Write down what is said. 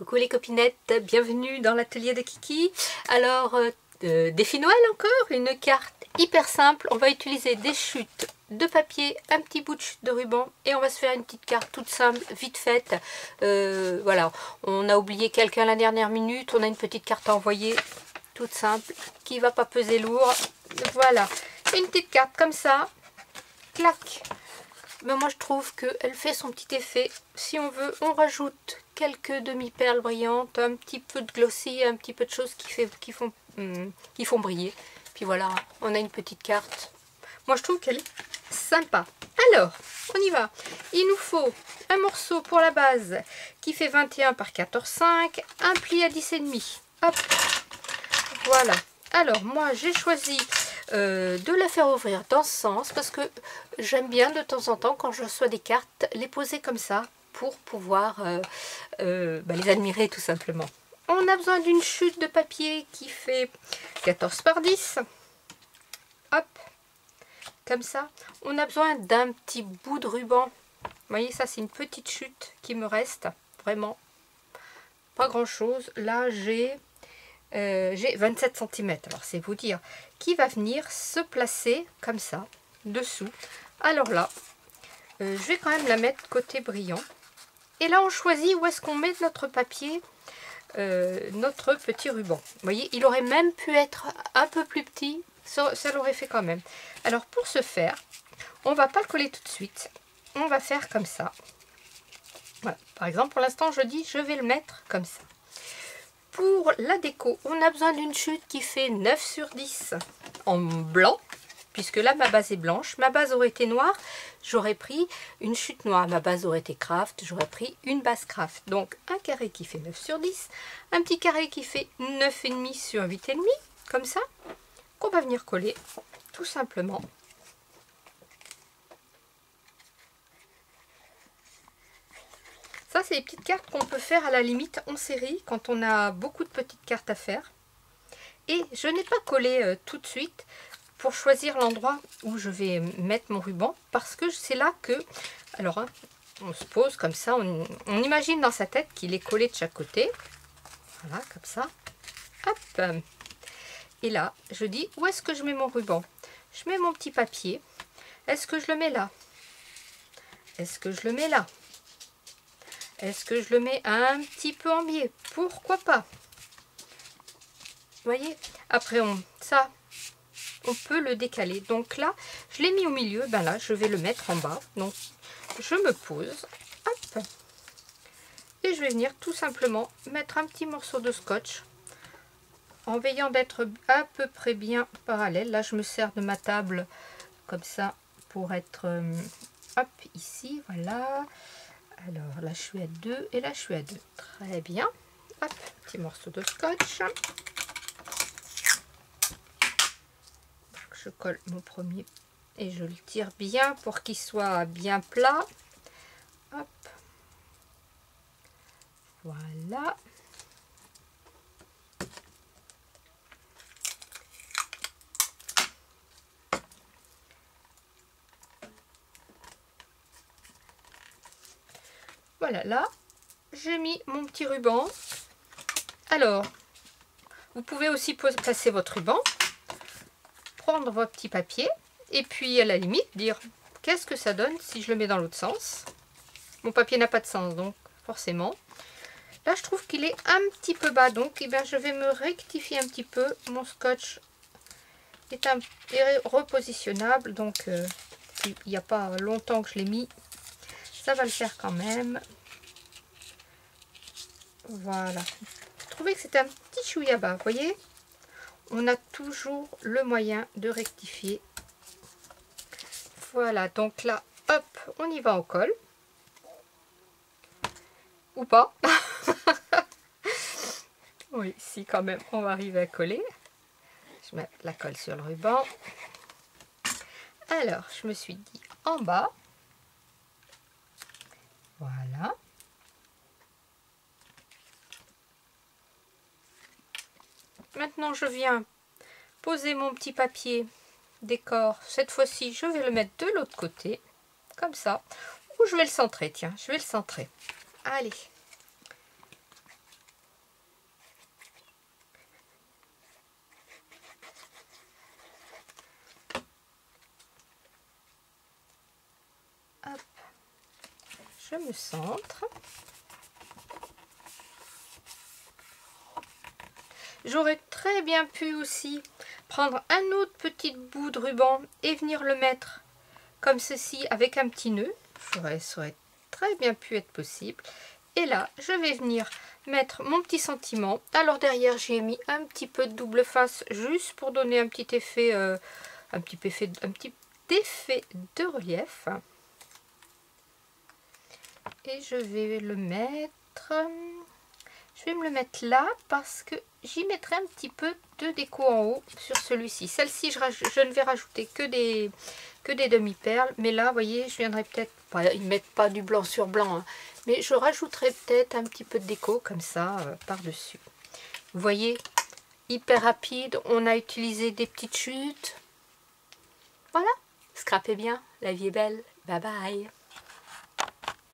Coucou les copinettes, bienvenue dans l'atelier de Kiki. Alors, défi Noël encore, une carte hyper simple. On va utiliser des chutes de papier, un petit bout de chute de ruban et on va se faire une petite carte toute simple, vite faite. Voilà, on a oublié quelqu'un la dernière minute, on a une petite carte à envoyer, toute simple, qui va pas peser lourd. Voilà, une petite carte comme ça, clac. Mais moi je trouve qu'elle fait son petit effet. Si on veut, on rajoute quelques demi-perles brillantes, un petit peu de glossy, un petit peu de choses qui font briller. Puis voilà, on a une petite carte. Moi je trouve qu'elle est sympa. Alors, on y va. Il nous faut un morceau pour la base qui fait 21 par 14,5, un pli à 10,5. Hop, voilà. Alors moi j'ai choisi de la faire ouvrir dans ce sens parce que j'aime bien de temps en temps quand je reçois des cartes les poser comme ça pour pouvoir les admirer tout simplement. On a besoin d'une chute de papier qui fait 14 par 10. Hop, comme ça. On a besoin d'un petit bout de ruban. Vous voyez, ça c'est une petite chute qui me reste. Vraiment pas grand chose. Là j'ai 27 cm, alors c'est vous dire, qui va venir se placer comme ça, dessous. Alors là, je vais quand même la mettre côté brillant. Et là, on choisit où est-ce qu'on met notre papier, notre petit ruban. Vous voyez, il aurait même pu être un peu plus petit, ça l'aurait fait quand même. Alors pour ce faire, on va pas le coller tout de suite. On va faire comme ça. Voilà. Par exemple, pour l'instant, je dis, je vais le mettre comme ça. Pour la déco, on a besoin d'une chute qui fait 9 sur 10 en blanc, puisque là ma base est blanche. Ma base aurait été noire, j'aurais pris une chute noire. Ma base aurait été craft, j'aurais pris une base craft. Donc un carré qui fait 9 sur 10, un petit carré qui fait 9,5 sur 8,5, comme ça, qu'on va venir coller tout simplement. Ça, c'est les petites cartes qu'on peut faire à la limite en série quand on a beaucoup de petites cartes à faire. Et je n'ai pas collé tout de suite pour choisir l'endroit où je vais mettre mon ruban parce que c'est là que, alors hein, on se pose comme ça, on imagine dans sa tête qu'il est collé de chaque côté. Voilà, comme ça. Hop. Et là, je dis où est-ce que je mets mon ruban? Je mets mon petit papier. Est-ce que je le mets là? Est-ce que je le mets là? Est-ce que je le mets un petit peu en biais? Pourquoi pas? Vous voyez? Après, on peut le décaler. Donc là, je l'ai mis au milieu. Ben là, je vais le mettre en bas. Donc, je me pose. Hop. Et je vais venir tout simplement mettre un petit morceau de scotch en veillant d'être à peu près bien parallèle. Là, je me sers de ma table comme ça pour être hop, ici. Voilà. Alors là je suis à 2 et là je suis à 2. Très bien. Hop, petit morceau de scotch. Donc, je colle mon premier et je le tire bien pour qu'il soit bien plat. Hop. Voilà. Voilà, là, j'ai mis mon petit ruban. Alors, vous pouvez aussi placer votre ruban, prendre votre petit papier, et puis à la limite, dire qu'est-ce que ça donne si je le mets dans l'autre sens. Mon papier n'a pas de sens, donc forcément. Là, je trouve qu'il est un petit peu bas, donc eh bien, je vais me rectifier un petit peu. Mon scotch est repositionnable, donc il n'y a pas longtemps que je l'ai mis. Ça va le faire quand même. Voilà. Je trouvais que c'était un petit chouïa bas. Vous voyez, on a toujours le moyen de rectifier. Voilà. Donc là, hop, on y va en colle. Ou pas. Oui, si quand même, on va arriver à coller. Je mets la colle sur le ruban. Alors, je me suis dit en bas. Voilà. Maintenant, je viens poser mon petit papier décor. Cette fois-ci, je vais le mettre de l'autre côté, comme ça. Ou je vais le centrer, tiens, je vais le centrer. Allez. je me centre. J'aurais très bien pu aussi prendre un autre petit bout de ruban et venir le mettre comme ceci avec un petit nœud. Ça aurait très bien pu être possible. Et là, je vais venir mettre mon petit sentiment. Alors derrière, j'ai mis un petit peu de double face juste pour donner un petit effet, effet de relief. Et je vais le mettre... Je vais me le mettre là parce que j'y mettrai un petit peu de déco en haut sur celui-ci. Celle-ci, je ne vais rajouter que des demi-perles. Mais là, vous voyez, je viendrai peut-être... Enfin, ils ne mettent pas du blanc sur blanc. Hein, mais je rajouterai peut-être un petit peu de déco comme ça par-dessus. Vous voyez, hyper rapide. On a utilisé des petites chutes. Voilà, scrapez bien. La vie est belle. Bye bye.